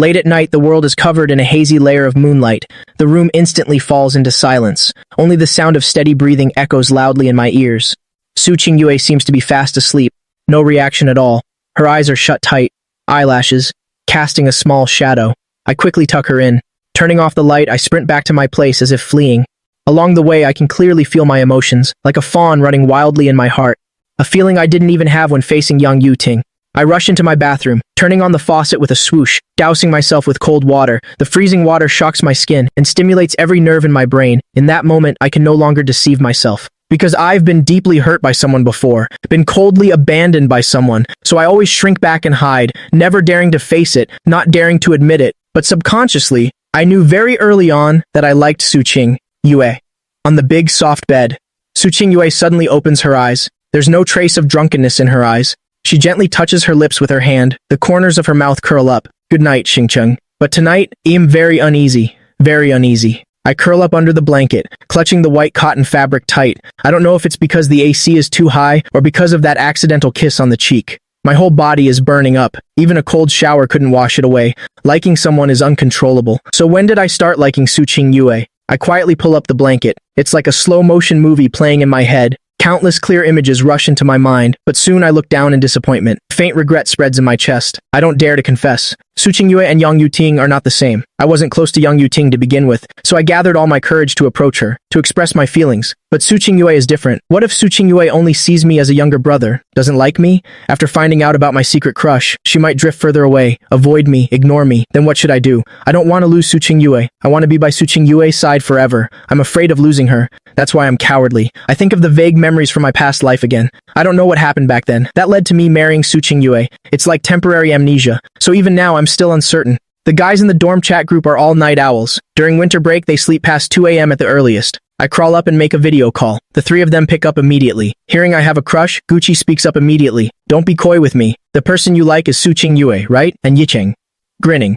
Late at night, the world is covered in a hazy layer of moonlight. The room instantly falls into silence. Only the sound of steady breathing echoes loudly in my ears. Su Qingyue seems to be fast asleep. No reaction at all. Her eyes are shut tight, eyelashes casting a small shadow. I quickly tuck her in. Turning off the light, I sprint back to my place as if fleeing. Along the way, I can clearly feel my emotions, like a fawn running wildly in my heart. A feeling I didn't even have when facing young Yuting. I rush into my bathroom, turning on the faucet with a swoosh, dousing myself with cold water. The freezing water shocks my skin and stimulates every nerve in my brain. In that moment, I can no longer deceive myself. Because I've been deeply hurt by someone before, been coldly abandoned by someone, so I always shrink back and hide, never daring to face it, not daring to admit it. But subconsciously, I knew very early on that I liked Su Qingyue. On the big, soft bed, Su Qingyue suddenly opens her eyes. There's no trace of drunkenness in her eyes. She gently touches her lips with her hand. The corners of her mouth curl up. Good night, Xingcheng. But tonight, I'm very uneasy. Very uneasy. I curl up under the blanket, clutching the white cotton fabric tight. I don't know if it's because the AC is too high or because of that accidental kiss on the cheek. My whole body is burning up. Even a cold shower couldn't wash it away. Liking someone is uncontrollable. So when did I start liking Su Qingyue? I quietly pull up the blanket. It's like a slow-motion movie playing in my head. Countless clear images rush into my mind, but soon I look down in disappointment. Faint regret spreads in my chest. I don't dare to confess. Su Qingyue and Yang Yuting are not the same. I wasn't close to Yang Yuting to begin with, so I gathered all my courage to approach her, to express my feelings. But Su Qingyue is different. What if Su Qingyue only sees me as a younger brother, doesn't like me? After finding out about my secret crush, she might drift further away, avoid me, ignore me. Then what should I do? I don't want to lose Su Qingyue. I want to be by Su Qingyue's side forever. I'm afraid of losing her. That's why I'm cowardly. I think of the vague memories from my past life again. I don't know what happened back then. That led to me marrying Su Qingyue. It's like temporary amnesia. So even now, I'm still uncertain. The guys in the dorm chat group are all night owls. During winter break, they sleep past 2 a.m. at the earliest. I crawl up and make a video call. The three of them pick up immediately. Hearing I have a crush, Gucci speaks up immediately. Don't be coy with me. The person you like is Su Qingyue, right? And Yicheng. Grinning.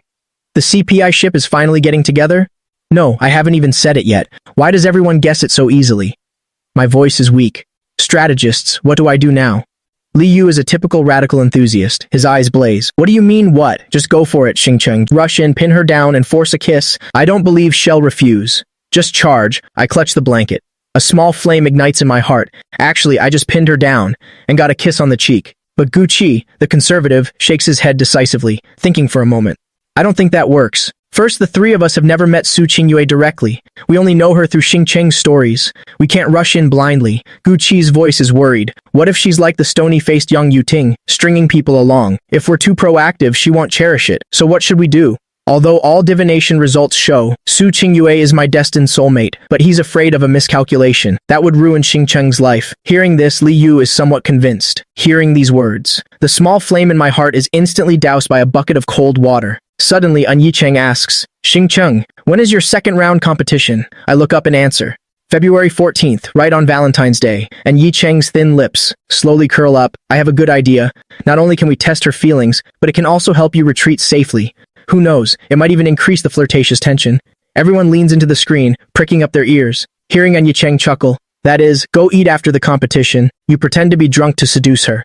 The CPI ship is finally getting together? No, I haven't even said it yet. Why does everyone guess it so easily? My voice is weak. Strategists, what do I do now? Li Yu is a typical radical enthusiast. His eyes blaze. What do you mean what? Just go for it, Xingcheng. Rush in, pin her down, and force a kiss. I don't believe she'll refuse. Just charge. I clutch the blanket. A small flame ignites in my heart. Actually, I just pinned her down and got a kiss on the cheek. But Gu Qi, the conservative, shakes his head decisively, thinking for a moment. I don't think that works. First, the three of us have never met Su Qingyue directly. We only know her through Xingcheng's stories. We can't rush in blindly. Gu Qi's voice is worried. What if she's like the stony-faced young Yuting, stringing people along? If we're too proactive, she won't cherish it. So what should we do? Although all divination results show, Su Qingyue is my destined soulmate, but he's afraid of a miscalculation. That would ruin Xingcheng's life. Hearing this, Li Yu is somewhat convinced. Hearing these words, the small flame in my heart is instantly doused by a bucket of cold water. Suddenly, An Yicheng asks, Xingcheng, when is your second round competition? I look up and answer. February 14th, right on Valentine's Day, and Yicheng's thin lips slowly curl up. I have a good idea. Not only can we test her feelings, but it can also help you retreat safely. Who knows, it might even increase the flirtatious tension. Everyone leans into the screen, pricking up their ears. Hearing An Yicheng chuckle, that is, go eat after the competition. You pretend to be drunk to seduce her.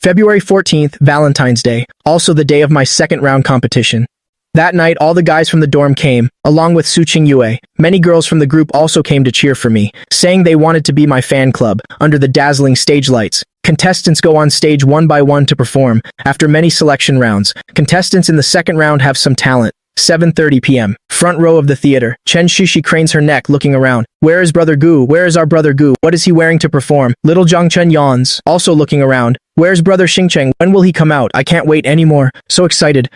February 14th, Valentine's Day, also the day of my second round competition. That night, all the guys from the dorm came, along with Su Qingyue. Many girls from the group also came to cheer for me, saying they wanted to be my fan club, under the dazzling stage lights. Contestants go on stage one by one to perform. After many selection rounds, contestants in the second round have some talent. 7:30 p.m. Front row of the theater. Chen Shishi cranes her neck, looking around. Where is Brother Gu? Where is our Brother Gu? What is he wearing to perform? Little Zhang Chen yawns, also looking around. Where's Brother Xingcheng? When will he come out? I can't wait anymore. So excited,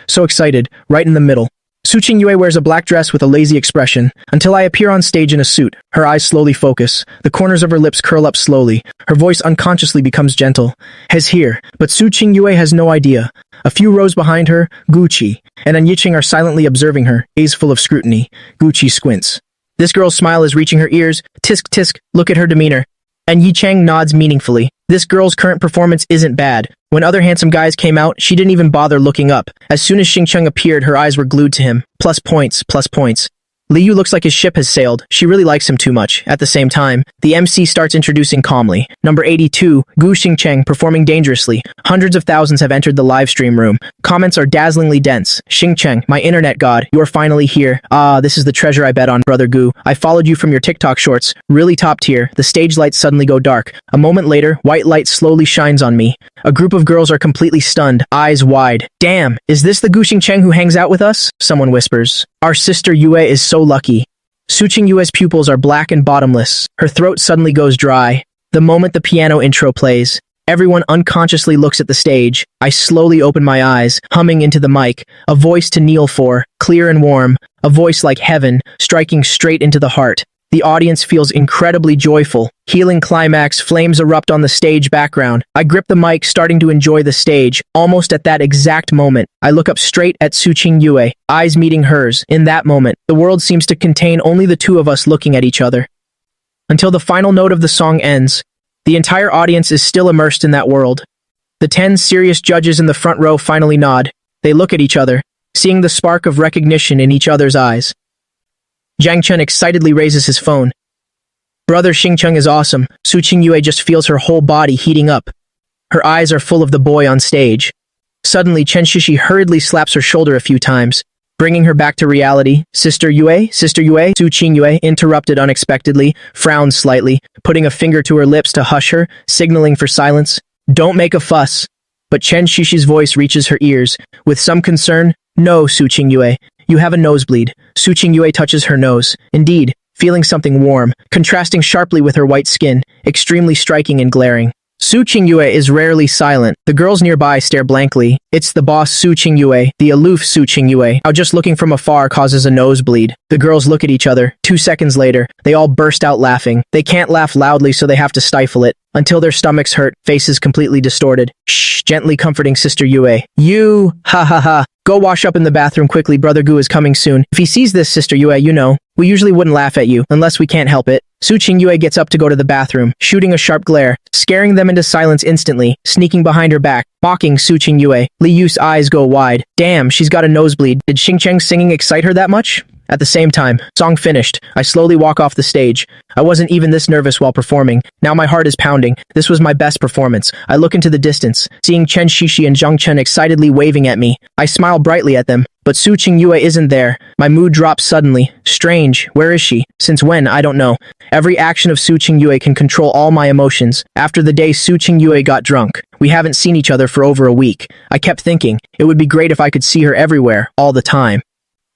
right in the middle. Su Qingyue wears a black dress with a lazy expression, until I appear on stage in a suit. Her eyes slowly focus. The corners of her lips curl up slowly. Her voice unconsciously becomes gentle. Has here. But Su Qingyue has no idea. A few rows behind her, Gucci and An Yicheng are silently observing her, gaze full of scrutiny. Gucci squints. This girl's smile is reaching her ears. Tisk tisk, look at her demeanor. And Yicheng nods meaningfully. This girl's current performance isn't bad. When other handsome guys came out, she didn't even bother looking up. As soon as Xingcheng appeared, her eyes were glued to him. Plus points, plus points. Liu looks like his ship has sailed. She really likes him too much. At the same time, the MC starts introducing calmly. Number 82, Gu Xingcheng performing dangerously. Hundreds of thousands have entered the live stream room. Comments are dazzlingly dense. Xingcheng, my internet god, you are finally here. Ah, this is the treasure I bet on, brother Gu. I followed you from your TikTok shorts. Really top tier. The stage lights suddenly go dark. A moment later, white light slowly shines on me. A group of girls are completely stunned, eyes wide. Damn, is this the Gu Xingcheng who hangs out with us? Someone whispers. Our sister Yue is so lucky. Su Qingyue's pupils are black and bottomless. Her throat suddenly goes dry. The moment the piano intro plays, everyone unconsciously looks at the stage. I slowly open my eyes, humming into the mic. A voice to kneel for, clear and warm. A voice like heaven, striking straight into the heart. The audience feels incredibly joyful. Healing climax, flames erupt on the stage background. I grip the mic, starting to enjoy the stage. Almost at that exact moment, I look up straight at Su Qingyue, eyes meeting hers. In that moment, the world seems to contain only the two of us looking at each other. Until the final note of the song ends, the entire audience is still immersed in that world. The 10 serious judges in the front row finally nod. They look at each other, seeing the spark of recognition in each other's eyes. Jiang Chen excitedly raises his phone. Brother Xingcheng is awesome. Su Qingyue just feels her whole body heating up. Her eyes are full of the boy on stage. Suddenly, Chen Shishi hurriedly slaps her shoulder a few times, bringing her back to reality. Sister Yue? Su Qingyue interrupted unexpectedly, frowned slightly, putting a finger to her lips to hush her, signaling for silence. Don't make a fuss. But Chen Shishi's voice reaches her ears. With some concern, no, Su Qingyue. You have a nosebleed. Su Qingyue touches her nose. Indeed, feeling something warm, contrasting sharply with her white skin, extremely striking and glaring. Su Qingyue is rarely silent. The girls nearby stare blankly. It's the boss Su Qingyue, the aloof Su Qingyue. How just looking from afar causes a nosebleed. The girls look at each other. 2 seconds later, they all burst out laughing. They can't laugh loudly, so they have to stifle it, until their stomachs hurt, faces completely distorted. Shh, gently comforting Sister Yue. You, ha ha ha. Go wash up in the bathroom quickly, Brother Gu is coming soon. If he sees this, Sister Yue, you know, we usually wouldn't laugh at you, unless we can't help it. Su Qingyue gets up to go to the bathroom, shooting a sharp glare, scaring them into silence instantly, sneaking behind her back, mocking Su Qingyue. Li Yu's eyes go wide. Damn, she's got a nosebleed. Did Xingcheng's singing excite her that much? At the same time, song finished. I slowly walk off the stage. I wasn't even this nervous while performing. Now my heart is pounding. This was my best performance. I look into the distance, seeing Chen Shishi and Jiang Chen excitedly waving at me. I smile brightly at them, but Su Qingyue isn't there. My mood drops suddenly. Strange. Where is she? Since when? I don't know. Every action of Su Qingyue can control all my emotions. After the day Su Qingyue got drunk, we haven't seen each other for over a week. I kept thinking, it would be great if I could see her everywhere, all the time.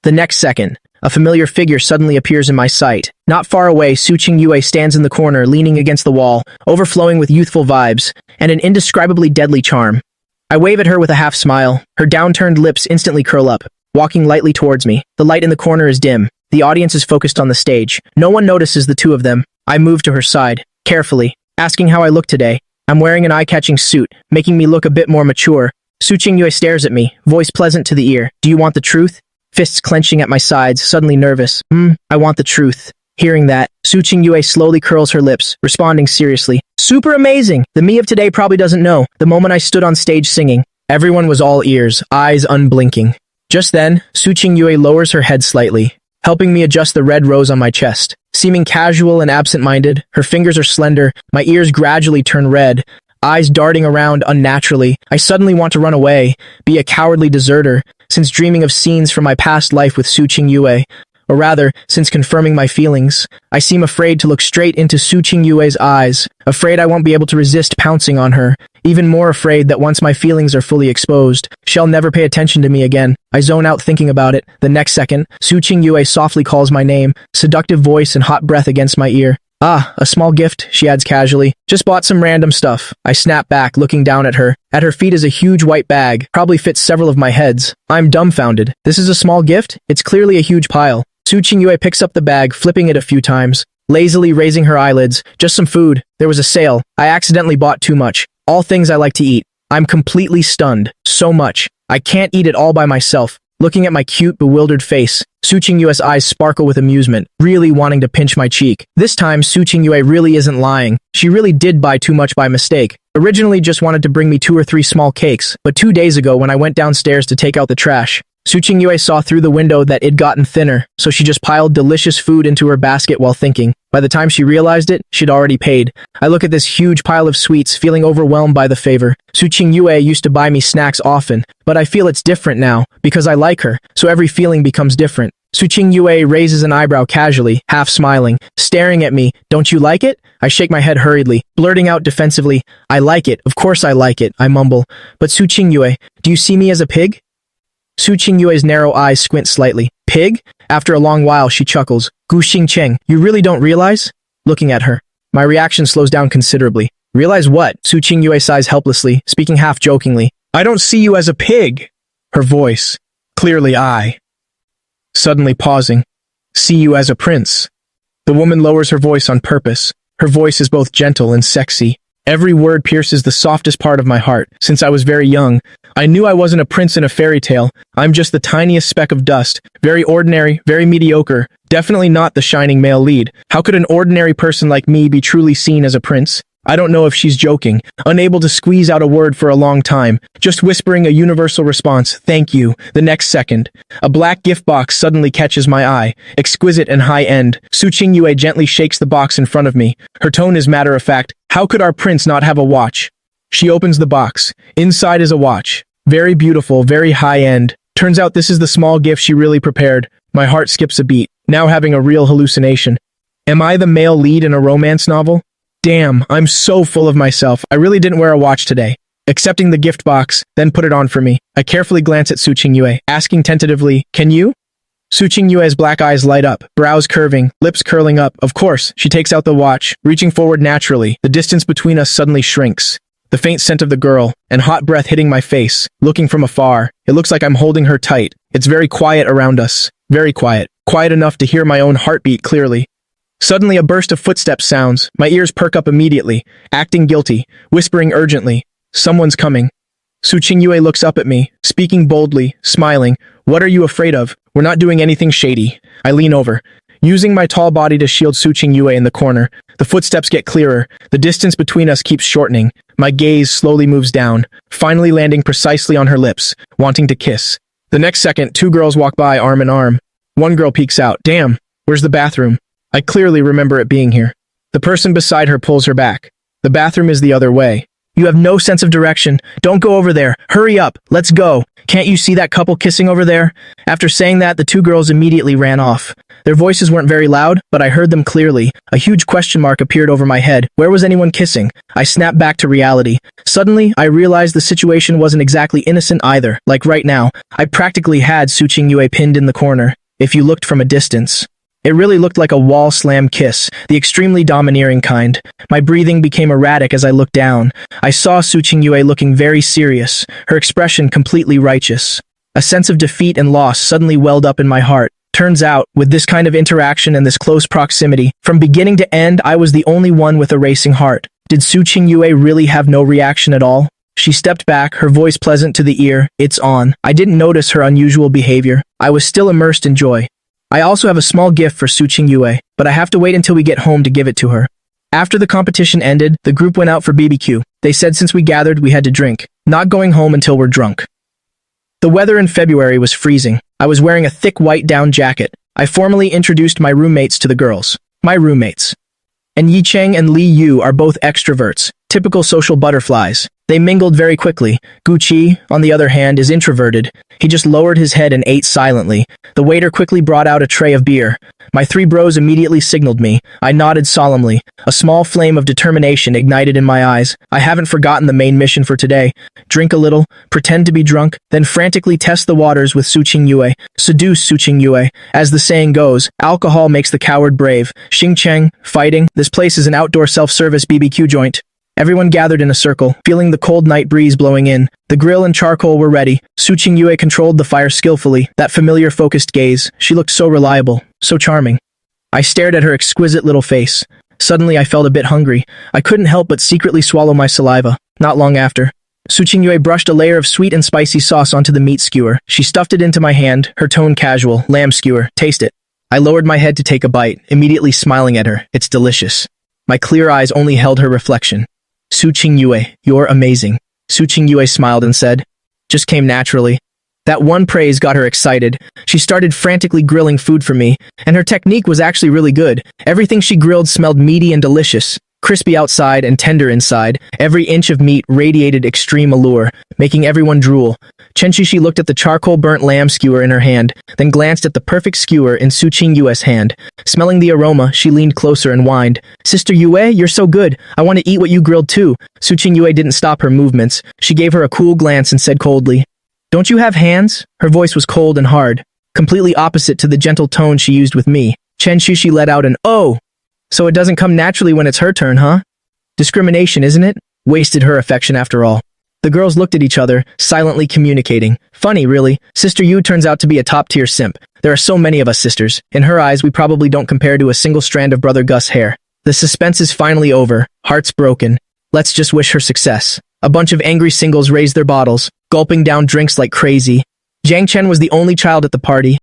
The next second, a familiar figure suddenly appears in my sight. Not far away, Su Qingyue stands in the corner, leaning against the wall, overflowing with youthful vibes, and an indescribably deadly charm. I wave at her with a half smile. Her downturned lips instantly curl up, walking lightly towards me. The light in the corner is dim. The audience is focused on the stage. No one notices the two of them. I move to her side, carefully, asking how I look today. I'm wearing an eye-catching suit, making me look a bit more mature. Su Qingyue stares at me, voice pleasant to the ear. Do you want the truth? Fists clenching at my sides, suddenly nervous. I want the truth. Hearing that, Su Qingyue slowly curls her lips, responding seriously. Super amazing! The me of today probably doesn't know. The moment I stood on stage singing, everyone was all ears, eyes unblinking. Just then, Su Qingyue lowers her head slightly, helping me adjust the red rose on my chest. Seeming casual and absent-minded, her fingers are slender, my ears gradually turn red, eyes darting around unnaturally. I suddenly want to run away, be a cowardly deserter, since dreaming of scenes from my past life with Su Qingyue. Or rather, since confirming my feelings, I seem afraid to look straight into Su Qingyue's eyes, afraid I won't be able to resist pouncing on her, even more afraid that once my feelings are fully exposed, she'll never pay attention to me again. I zone out thinking about it. The next second, Su Qingyue softly calls my name, seductive voice and hot breath against my ear. Ah, a small gift, she adds casually. Just bought some random stuff. I snap back, looking down at her. At her feet is a huge white bag, probably fits several of my heads. I'm dumbfounded. This is a small gift? It's clearly a huge pile. Su Qingyue picks up the bag, flipping it a few times, lazily raising her eyelids. Just some food. There was a sale. I accidentally bought too much. All things I like to eat. I'm completely stunned. So much. I can't eat it all by myself. Looking at my cute, bewildered face, Su Qingyue's eyes sparkle with amusement, really wanting to pinch my cheek. This time, Su Qingyue really isn't lying. She really did buy too much by mistake. Originally just wanted to bring me 2 or 3 small cakes, but 2 days ago when I went downstairs to take out the trash, Su Qingyue saw through the window that it'd gotten thinner, so she just piled delicious food into her basket while thinking. By the time she realized it, she'd already paid. I look at this huge pile of sweets, feeling overwhelmed by the favor. Su Qingyue used to buy me snacks often, but I feel it's different now, because I like her, so every feeling becomes different. Su Qingyue raises an eyebrow casually, half smiling, staring at me. Don't you like it? I shake my head hurriedly, blurting out defensively, I like it, of course I like it, I mumble. But Su Qingyue, do you see me as a pig? Su Qingyue's narrow eyes squint slightly. Pig? After a long while, she chuckles. Gu Xingcheng, you really don't realize? Looking at her. My reaction slows down considerably. Realize what? Su Qingyue sighs helplessly, speaking half jokingly. I don't see you as a pig. Her voice. Clearly I. Suddenly pausing. See you as a prince. The woman lowers her voice on purpose. Her voice is both gentle and sexy. Every word pierces the softest part of my heart. Since I was very young, I knew I wasn't a prince in a fairy tale. I'm just the tiniest speck of dust. Very ordinary, very mediocre. Definitely not the shining male lead. How could an ordinary person like me be truly seen as a prince? I don't know if she's joking, unable to squeeze out a word for a long time, just whispering a universal response, thank you. The next second, a black gift box suddenly catches my eye, exquisite and high-end. Su Qingyue gently shakes the box in front of me. Her tone is matter-of-fact. How could our prince not have a watch? She opens the box. Inside is a watch. Very beautiful, very high-end. Turns out this is the small gift she really prepared. My heart skips a beat, now having a real hallucination. Am I the male lead in a romance novel? Damn, I'm so full of myself. I really didn't wear a watch today. Accepting the gift box, then put it on for me. I carefully glance at Su Qingyue, asking tentatively, can you? Su Qingyue's black eyes light up, brows curving, lips curling up. Of course, she takes out the watch, reaching forward naturally. The distance between us suddenly shrinks. The faint scent of the girl, and hot breath hitting my face. Looking from afar, it looks like I'm holding her tight. It's very quiet around us. Very quiet. Quiet enough to hear my own heartbeat clearly. Suddenly a burst of footsteps sounds. My ears perk up immediately, acting guilty, whispering urgently, someone's coming. Su Qingyue looks up at me, speaking boldly, smiling. What are you afraid of? We're not doing anything shady. I lean over, using my tall body to shield Su Qingyue in the corner. The footsteps get clearer. The distance between us keeps shortening. My gaze slowly moves down, finally landing precisely on her lips, wanting to kiss. The next second, two girls walk by arm in arm. One girl peeks out. Damn, where's the bathroom? I clearly remember it being here. The person beside her pulls her back. The bathroom is the other way. You have no sense of direction. Don't go over there. Hurry up. Let's go. Can't you see that couple kissing over there? After saying that, the two girls immediately ran off. Their voices weren't very loud, but I heard them clearly. A huge question mark appeared over my head. Where was anyone kissing? I snapped back to reality. Suddenly, I realized the situation wasn't exactly innocent either. Like right now, I practically had Su Qingyue pinned in the corner, if you looked from a distance. It really looked like a wall slam kiss, the extremely domineering kind. My breathing became erratic as I looked down. I saw Su Qingyue looking very serious, her expression completely righteous. A sense of defeat and loss suddenly welled up in my heart. Turns out, with this kind of interaction and this close proximity, from beginning to end I was the only one with a racing heart. Did Su Qingyue really have no reaction at all? She stepped back, her voice pleasant to the ear. It's on. I didn't notice her unusual behavior. I was still immersed in joy. I also have a small gift for Su Qingyue, but I have to wait until we get home to give it to her. After the competition ended, the group went out for BBQ. They said since we gathered, we had to drink. Not going home until we're drunk. The weather in February was freezing. I was wearing a thick white down jacket. I formally introduced my roommates to the girls. My roommates. And Yi Cheng and Li Yu are both extroverts, typical social butterflies. They mingled very quickly. Gu Qi, on the other hand, is introverted. He just lowered his head and ate silently. The waiter quickly brought out a tray of beer. My three bros immediately signaled me. I nodded solemnly. A small flame of determination ignited in my eyes. I haven't forgotten the main mission for today. Drink a little, pretend to be drunk, then frantically test the waters with Su Qingyue. Seduce Su Qingyue. As the saying goes, alcohol makes the coward brave. Xingcheng, fighting. This place is an outdoor self-service BBQ joint. Everyone gathered in a circle, feeling the cold night breeze blowing in. The grill and charcoal were ready. Su Qingyue controlled the fire skillfully. That familiar focused gaze. She looked so reliable, so charming. I stared at her exquisite little face. Suddenly I felt a bit hungry. I couldn't help but secretly swallow my saliva. Not long after, Su Qingyue brushed a layer of sweet and spicy sauce onto the meat skewer. She stuffed it into my hand, her tone casual. Lamb skewer. Taste it. I lowered my head to take a bite, immediately smiling at her. It's delicious. My clear eyes only held her reflection. Su Qingyue, you're amazing. Su Qingyue smiled and said, just came naturally. That one praise got her excited. She started frantically grilling food for me, and her technique was actually really good. Everything she grilled smelled meaty and delicious. Crispy outside and tender inside, every inch of meat radiated extreme allure, making everyone drool. Chen Shishi looked at the charcoal-burnt lamb skewer in her hand, then glanced at the perfect skewer in Su Qingyue's hand. Smelling the aroma, she leaned closer and whined, "Sister Yue, you're so good. I want to eat what you grilled too." Su Qingyue didn't stop her movements. She gave her a cool glance and said coldly, "Don't you have hands?" Her voice was cold and hard, completely opposite to the gentle tone she used with me. Chen Shishi let out an "oh." So it doesn't come naturally when it's her turn, huh? Discrimination, isn't it? Wasted her affection after all. The girls looked at each other, silently communicating. Funny, really. Sister Yu turns out to be a top-tier simp. There are so many of us sisters. In her eyes, we probably don't compare to a single strand of Brother Gus' hair. The suspense is finally over. Hearts broken. Let's just wish her success. A bunch of angry singles raised their bottles, gulping down drinks like crazy. Jiang Chen was the only child at the party,